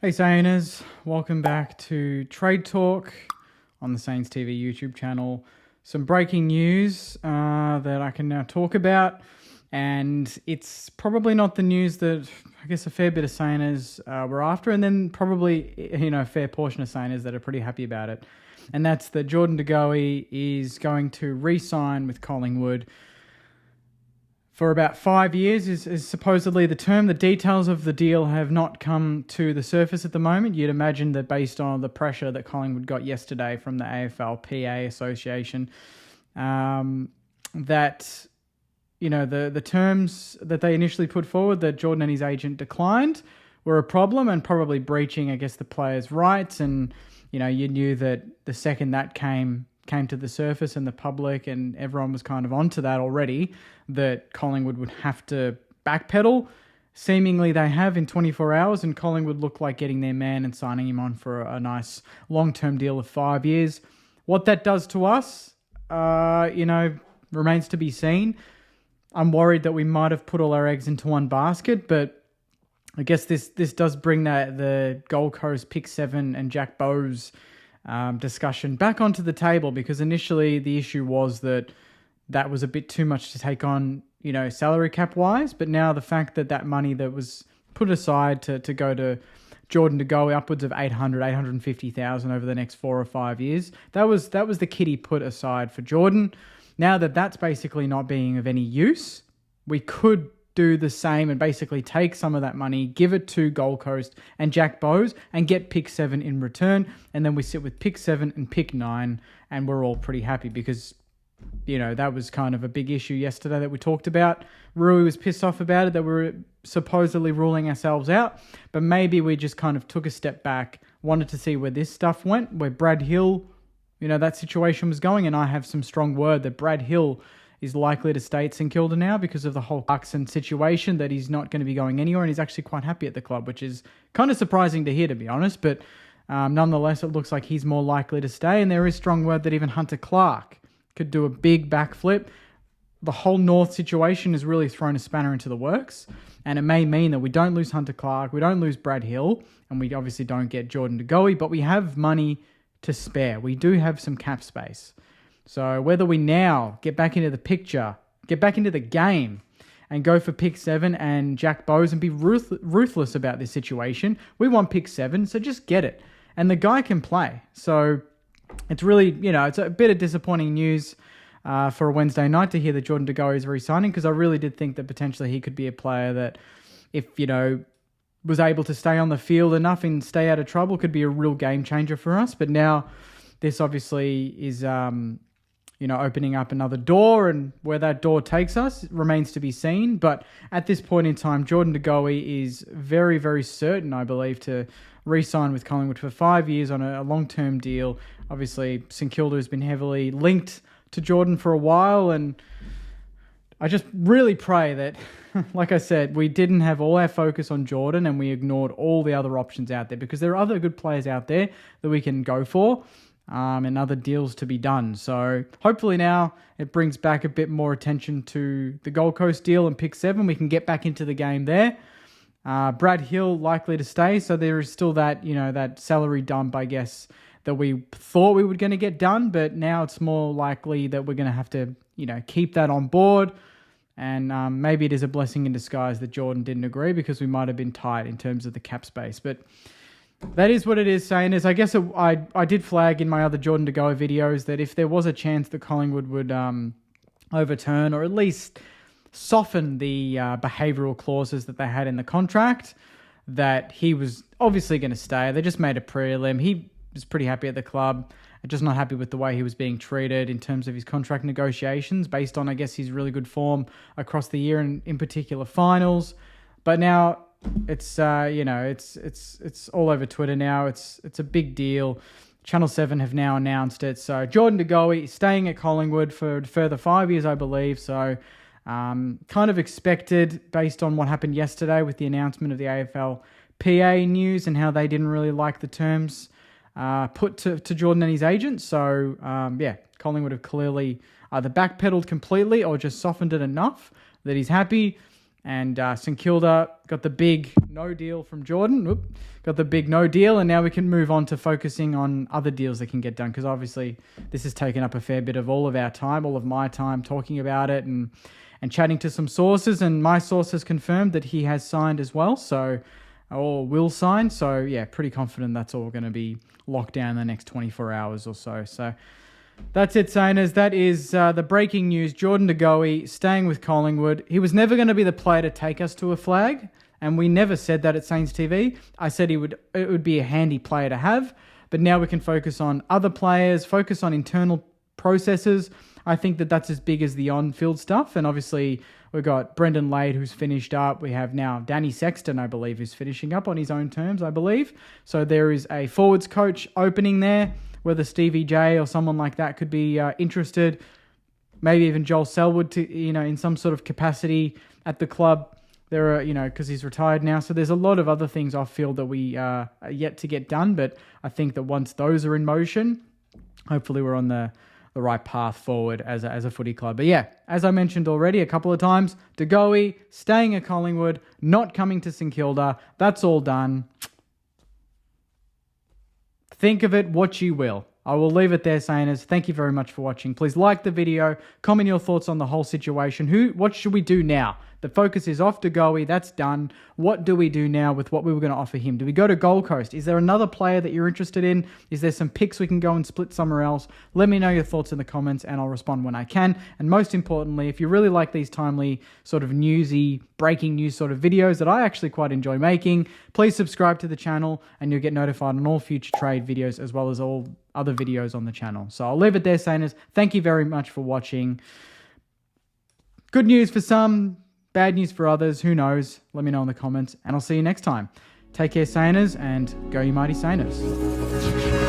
Hey Sainers, welcome back to Trade Talk on the Saints TV YouTube channel. Some breaking news that I can now talk about, and it's probably not the news that I guess a fair bit of Sainers were after, and then probably a fair portion of Sainers that are pretty happy about it. And that's that Jordan De Goey is going to re-sign with Collingwood for about 5 years is supposedly the term. The details of the deal have not come to the surface at the moment. You'd imagine that based on the pressure that Collingwood got yesterday from the AFL-PA Association, that, the terms that they initially put forward that Jordan and his agent declined were a problem and probably breaching, I guess, the players' rights. And, you knew that the second that came to the surface and the public and everyone was kind of onto that already, that Collingwood would have to backpedal. Seemingly they have in 24 hours, and Collingwood look like getting their man and signing him on for a nice long-term deal of 5 years. What that does to us, remains to be seen. I'm worried that we might have put all our eggs into one basket, but I guess this does bring the Gold Coast pick 7 and Jack Bowes discussion back onto the table, because initially the issue was that was a bit too much to take on, salary cap wise. But now the fact that money that was put aside to go to Jordan De Goey, upwards of 850,000 over the next 4 or 5 years, that was the kitty put aside for Jordan. Now that that's basically not being of any use, we could do the same and basically take some of that money, give it to Gold Coast and Jack Bowes, and get pick 7 in return. And then we sit with pick 7 and pick 9, and we're all pretty happy, because, that was kind of a big issue yesterday that we talked about. Rui was pissed off about it, that we were supposedly ruling ourselves out, but maybe we just kind of took a step back, wanted to see where this stuff went, where Brad Hill, that situation was going. And I have some strong word that Brad Hill is likely to stay at St Kilda now because of the whole Clarkson situation, that he's not going to be going anywhere, and he's actually quite happy at the club, which is kind of surprising to hear, to be honest. But nonetheless, it looks like he's more likely to stay, and there is strong word that even Hunter Clark could do a big backflip. The whole North situation has really thrown a spanner into the works, and it may mean that we don't lose Hunter Clark, we don't lose Brad Hill, and we obviously don't get Jordan De Goey, but we have money to spare. We do have some cap space. So whether we now get back into the picture, get back into the game, and go for pick 7 and Jack Bowes and be ruthless about this situation, we want pick 7, so just get it. And the guy can play. So it's really, it's a bit of disappointing news for a Wednesday night to hear that Jordan De Goey is re-signing, because I really did think that potentially he could be a player that, if, was able to stay on the field enough and stay out of trouble, could be a real game changer for us. But now this obviously is opening up another door, and where that door takes us remains to be seen. But at this point in time, Jordan De Goey is very, very certain, I believe, to re-sign with Collingwood for 5 years on a long-term deal. Obviously, St Kilda has been heavily linked to Jordan for a while, and I just really pray that, like I said, we didn't have all our focus on Jordan and we ignored all the other options out there, because there are other good players out there that we can go for. And other deals to be done. So hopefully now it brings back a bit more attention to the Gold Coast deal and pick 7. We can get back into the game there. Brad Hill likely to stay. So there is still that, that salary dump, I guess, that we thought we were going to get done. But now it's more likely that we're going to have to, keep that on board. And maybe it is a blessing in disguise that Jordan didn't agree, because we might have been tight in terms of the cap space. But that is what it is, Sainers. I guess I did flag in my other Jordan De Goey videos that if there was a chance that Collingwood would overturn or at least soften the behavioural clauses that they had in the contract, that he was obviously going to stay. They just made a prelim. He was pretty happy at the club, just not happy with the way he was being treated in terms of his contract negotiations, based on, I guess, his really good form across the year, and in particular finals. But now it's it's all over Twitter now. It's a big deal. Channel 7 have now announced it. So Jordan De Goey is staying at Collingwood for a further 5 years, I believe. So kind of expected, based on what happened yesterday with the announcement of the AFL PA news and how they didn't really like the terms put to Jordan and his agent. So Collingwood have clearly either backpedaled completely or just softened it enough that he's happy. And St Kilda got the big no deal from Jordan. Got the big no deal, and now we can move on to focusing on other deals that can get done, because obviously this has taken up a fair bit of all of our time, all of my time talking about it and chatting to some sources, and my source has confirmed that he has signed as well, or will sign. So yeah, pretty confident that's all going to be locked down in the next 24 hours or so. So that's it, Sainers. That is the breaking news. Jordan De Goey staying with Collingwood. He was never going to be the player to take us to a flag, and we never said that at Saints TV. I said it would be a handy player to have, but now we can focus on other players, focus on internal processes. I think that that's as big as the on-field stuff, and obviously we've got Brendan Lade, who's finished up. We have now Danny Sexton, I believe, who's finishing up on his own terms, I believe. So there is a forwards coach opening there, whether Stevie J or someone like that could be interested. Maybe even Joel Selwood in some sort of capacity at the club. There are, because he's retired now. So there's a lot of other things off field that we are yet to get done. But I think that once those are in motion, hopefully we're on the right path forward as a footy club. But yeah, as I mentioned already a couple of times, De Goey staying at Collingwood, not coming to St Kilda. That's all done. Think of it what you will. I will leave it there, Sainers. Thank you very much for watching. Please like the video. Comment your thoughts on the whole situation. What should we do now? The focus is off De Goey. That's done. What do we do now with what we were going to offer him? Do we go to Gold Coast? Is there another player that you're interested in? Is there some picks we can go and split somewhere else? Let me know your thoughts in the comments and I'll respond when I can. And most importantly, if you really like these timely sort of newsy, breaking news sort of videos that I actually quite enjoy making, please subscribe to the channel and you'll get notified on all future trade videos as well as all other videos on the channel. So I'll leave it there, Sainers. Thank you very much for watching. Good news for some, bad news for others. Who knows? Let me know in the comments and I'll see you next time. Take care, Sainers, and go you mighty Sainers.